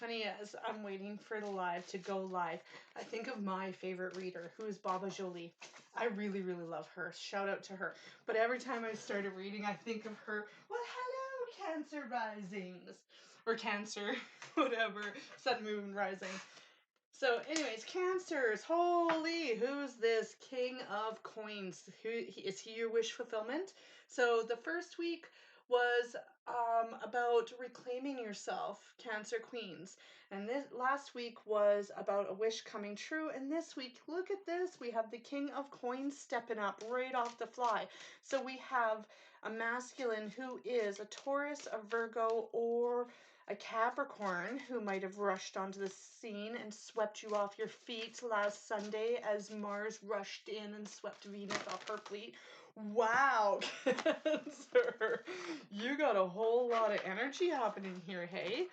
funny as I'm waiting for the live to go live, I think of my favorite reader, who is Baba Jolie. I really, really love her. Shout out to her. But every time I started reading, I think of her. Well, hello, Cancer Risings. Or Cancer, whatever. Sun, Moon, Rising. So, anyways, Cancers. Holy, who's this king of coins? Is he your wish fulfillment? So, the first week was about reclaiming yourself, Cancer Queens. And this last week was about a wish coming true. And this week, look at this. We have the king of coins stepping up right off the fly. So, we have a masculine who is a Taurus, a Virgo, or a Capricorn who might have rushed onto the scene and swept you off your feet last Sunday as Mars rushed in and swept Venus off her fleet. Wow, Cancer, you got a whole lot of energy happening here, hey?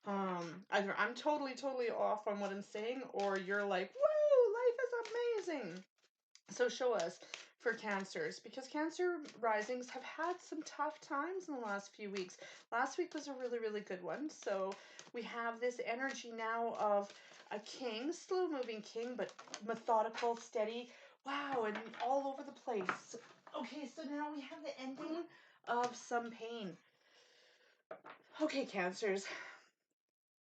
Either I'm totally off on what I'm saying, or you're like, woo, life is amazing. So show us for Cancers, because Cancer risings have had some tough times in the last few weeks. Last week was a really, really good one. So we have this energy now of a king, slow moving king, but methodical, steady. Wow, and all over the place. Okay, so now we have the ending of some pain. Okay, Cancers.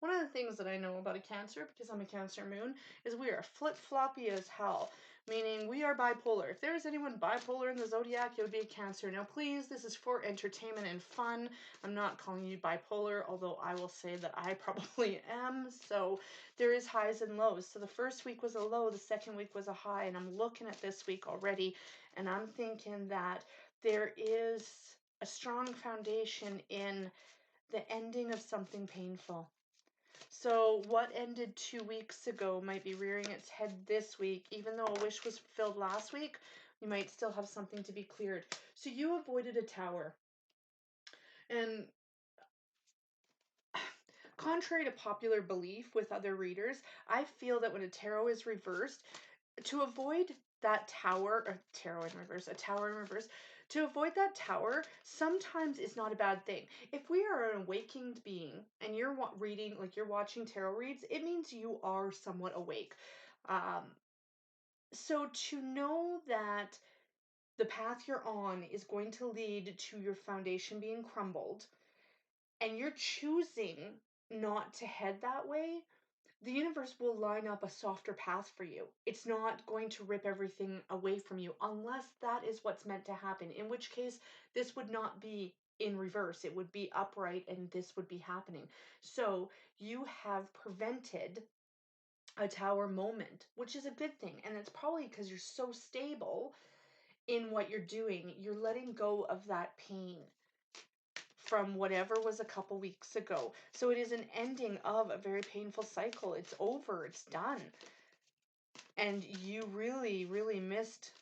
One of the things that I know about a Cancer, because I'm a Cancer moon, is we are flip-floppy as hell. Meaning we are bipolar. If there's anyone bipolar in the zodiac, it would be a Cancer. Now, please, this is for entertainment and fun. I'm not calling you bipolar, although I will say that I probably am. So there is highs and lows. So the first week was a low, the second week was a high, and I'm looking at this week already, and I'm thinking that there is a strong foundation in the ending of something painful. So what ended 2 weeks ago might be rearing its head this week. Even though a wish was fulfilled last week, you might still have something to be cleared. So you avoided a tower. And contrary to popular belief with other readers, I feel that when a tarot is reversed, to avoid that tower, a tower in reverse, to avoid that tower sometimes is not a bad thing. If we are an awakened being and you're reading, like you're watching tarot reads, it means you are somewhat awake. So to know that the path you're on is going to lead to your foundation being crumbled, and you're choosing not to head that way, the universe will line up a softer path for you. It's not going to rip everything away from you unless that is what's meant to happen, in which case this would not be in reverse. It would be upright and this would be happening. So you have prevented a tower moment, which is a good thing. And it's probably because you're so stable in what you're doing. You're letting go of that pain from whatever was a couple weeks ago. So it is an ending of a very painful cycle. It's over. It's done. And you really, really missed,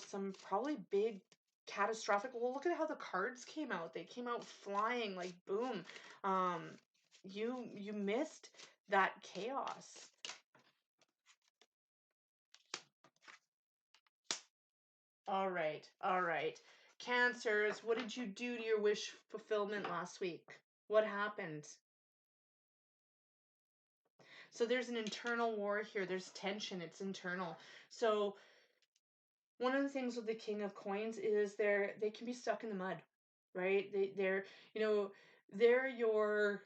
some probably big catastrophic. Well, look at how the cards came out. They came out flying like boom. You missed that chaos. All right, all right. Cancers, what did you do to your wish fulfillment last week? What happened? So there's an internal war here. There's tension. It's internal. So one of the things with the King of Coins is they can be stuck in the mud, right? They're your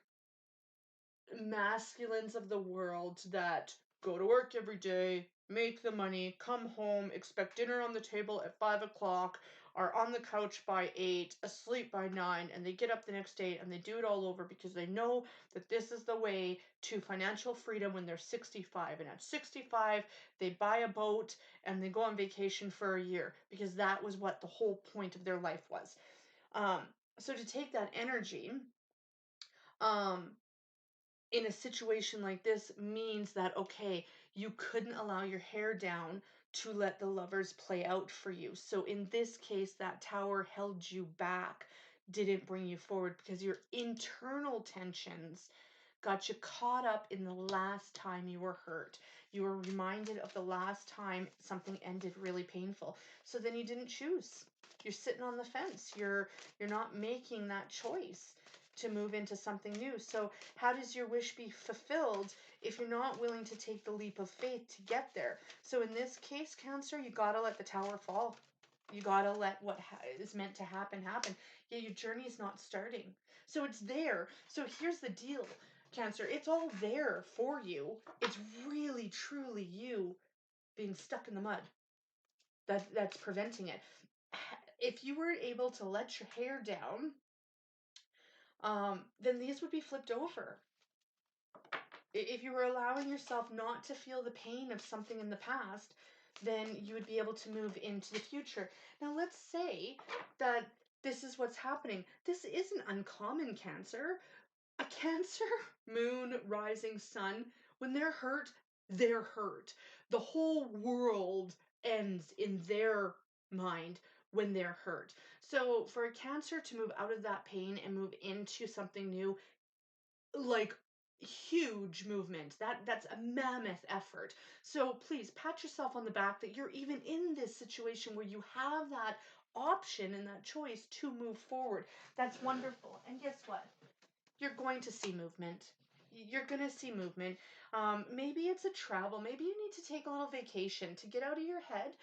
masculines of the world that go to work every day, make the money, come home, expect dinner on the table at 5 o'clock, are on the couch by 8, asleep by 9, and they get up the next day and they do it all over because they know that this is the way to financial freedom when they're 65. And at 65, they buy a boat and they go on vacation for a year because that was what the whole point of their life was. So to take that energy, um, in a situation like this means that, okay, you couldn't allow your hair down to let the lovers play out for you. So in this case, that tower held you back, didn't bring you forward because your internal tensions got you caught up in the last time you were hurt. You were reminded of the last time something ended really painful. So then you didn't choose. You're sitting on the fence. You're not making that choice. to move into something new. So how does your wish be fulfilled if you're not willing to take the leap of faith to get there? So in this case, Cancer, you got to let the tower fall. You got to let what is meant to happen happen. Yeah, your journey is not starting. So it's there. So here's the deal, Cancer. It's all there for you. It's really, truly you being stuck in the mud that's preventing it. If you were able to let your hair down, then these would be flipped over. If you were allowing yourself not to feel the pain of something in the past, then you would be able to move into the future. Now, let's say that this is what's happening. This isn't uncommon, Cancer. A Cancer, moon, rising, sun, when they're hurt, they're hurt. The whole world ends in their mind when they're hurt. So, for a Cancer to move out of that pain and move into something new, like huge movement, that's a mammoth effort. So please pat yourself on the back that you're even in this situation where you have that option and that choice to move forward. That's wonderful. And guess what, you're going to see movement. You're going to see movement. Maybe it's a travel. Maybe you need to take a little vacation to get out of your head.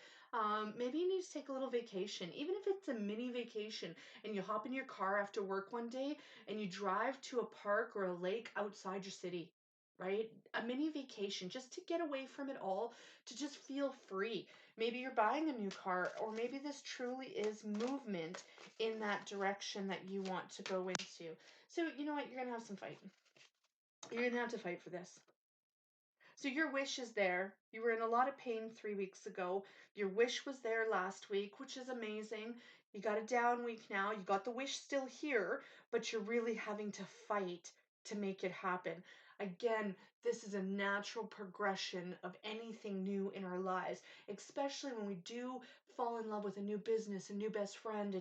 Maybe you need to take a little vacation, even if it's a mini vacation, and you hop in your car after work one day and you drive to a park or a lake outside your city, right? A mini vacation just to get away from it all, to just feel free. Maybe you're buying a new car, or maybe this truly is movement in that direction that you want to go into. So, you know what? You're going to have some fight. You're going to have to fight for this. So, your wish is there. You were in a lot of pain 3 weeks ago. Your wish was there last week, which is amazing. You got a down week now. You got the wish still here, but you're really having to fight to make it happen. Again, this is a natural progression of anything new in our lives, especially when we do fall in love with a new business, a new best friend,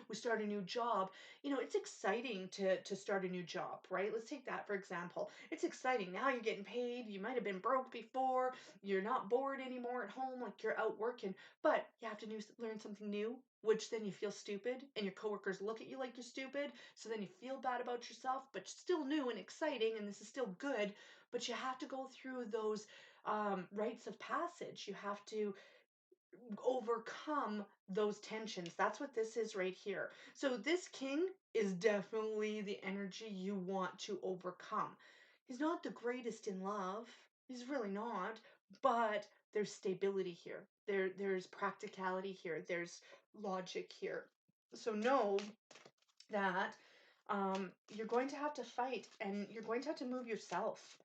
we start a new job. You know, it's exciting to start a new job, right? Let's take that for example. It's exciting. Now you're getting paid. You might have been broke before. You're not bored anymore at home, like you're out working, but you have to learn something new, which then you feel stupid and your coworkers look at you like you're stupid. So then you feel bad about yourself, but still new and exciting, and this is still good. But you have to go through those rites of passage. You have to overcome those tensions. That's what this is right here. So this king is definitely the energy you want to overcome. He's not the greatest in love. He's really not, but there's stability here. There's practicality here. There's logic here. So know that you're going to have to fight, and you're going to have to move yourself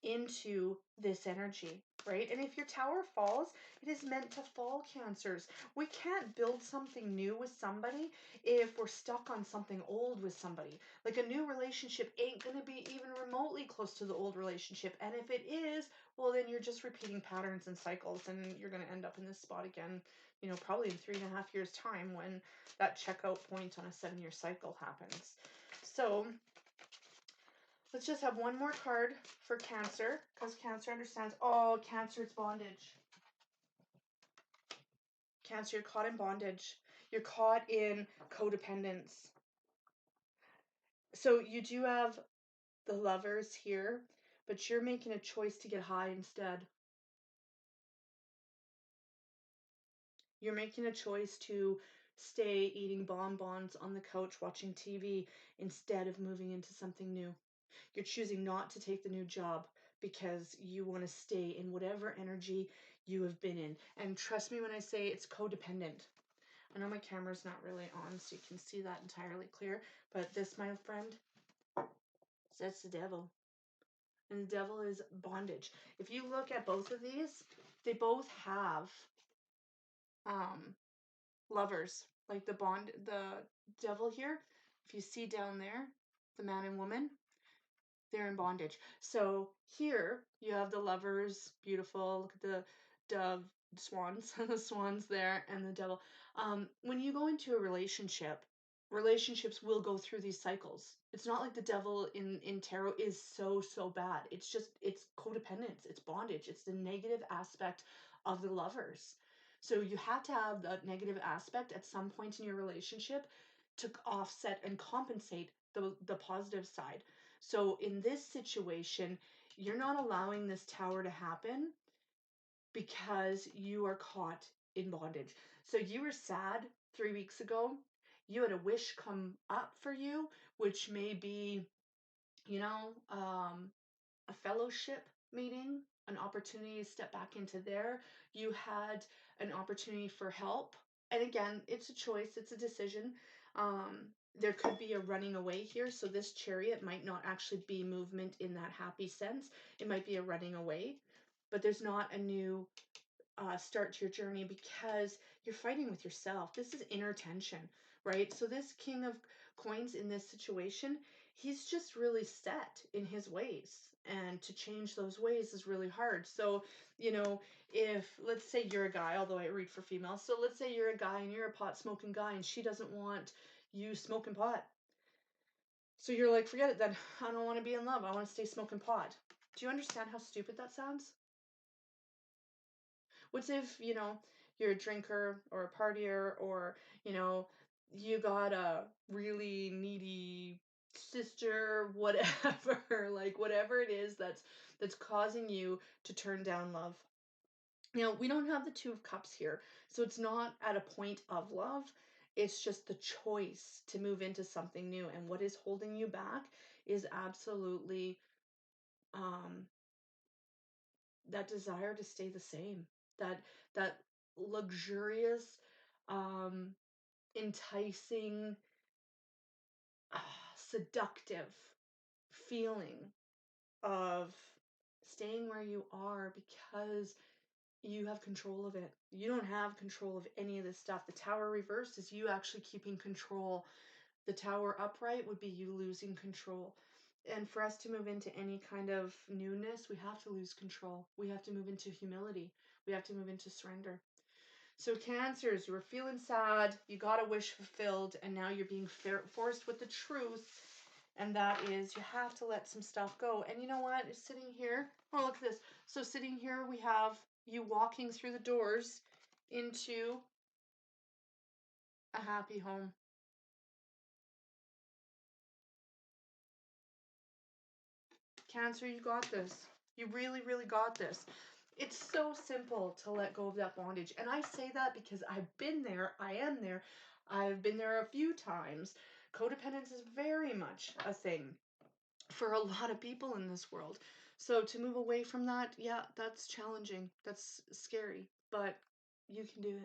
into this energy, right? And if your tower falls, it is meant to fall, Cancers. We can't build something new with somebody if we're stuck on something old with somebody. Like a new relationship ain't going to be even remotely close to the old relationship. And if it is, well, then you're just repeating patterns and cycles, and you're going to end up in this spot again, you know, probably in 3.5 years' time when that checkout point on a 7-year cycle happens. So let's just have one more card for Cancer, because Cancer understands. Oh, Cancer, it's bondage. Cancer, you're caught in bondage. You're caught in codependence. So you do have the Lovers here, but you're making a choice to get high instead. You're making a choice to stay eating bonbons on the couch watching TV instead of moving into something new. You're choosing not to take the new job because you want to stay in whatever energy you have been in. And trust me when I say it's codependent. I know my camera's not really on, so you can see that entirely clear. But this, my friend, that's the devil. And the devil is bondage. If you look at both of these, they both have lovers. Like the devil here, if you see down there, the man and woman, they're in bondage. So here you have the lovers, beautiful. Look at the dove, swans, the swans there, and the devil. When you go into a relationship, relationships will go through these cycles. It's not like the devil in tarot is so bad. It's codependence, it's bondage, it's the negative aspect of the lovers. So you have to have that negative aspect at some point in your relationship to offset and compensate the positive side. So in this situation, you're not allowing this tower to happen because you are caught in bondage. So you were sad 3 weeks ago. You had a wish come up for you, which may be, you know, a fellowship meeting, an opportunity to step back into there. You had an opportunity for help. And again, it's a choice, it's a decision. There could be a running away here. So this chariot might not actually be movement in that happy sense. It might be a running away, but there's not a new start to your journey because you're fighting with yourself. This is inner tension, right? So this King of Coins in this situation, he's just really set in his ways. And to change those ways is really hard. So, if let's say you're a guy, although I read for females, so let's say you're a guy and you're a pot smoking guy and she doesn't want you smoking pot. So you're like, forget it then. I don't want to be in love. I want to stay smoking pot. Do you understand how stupid that sounds? What's if, you're a drinker or a partier or, you got a really needy sister, whatever, like whatever it is that's causing you to turn down love. We don't have the Two of Cups here. So it's not at a point of love. It's just the choice to move into something new. And what is holding you back is absolutely um that desire to stay the same, that luxurious, um enticing, seductive feeling of staying where you are because you have control of it. You don't have control of any of this stuff. The Tower reversed is you actually keeping control. The Tower upright would be you losing control. And for us to move into any kind of newness, we have to lose control. We have to move into humility. We have to move into surrender. So, Cancers, you were feeling sad, you got a wish fulfilled, and now you're being forced with the truth. And that is, you have to let some stuff go. And you know what? Sitting here, oh, look at this. So, sitting here, we have you walking through the doors into a happy home. Cancer, you got this. You really, really got this. It's so simple to let go of that bondage. And I say that because I've been there. I am there. I've been there a few times. Codependence is very much a thing for a lot of people in this world. So to move away from that, yeah, that's challenging. That's scary. But you can do it.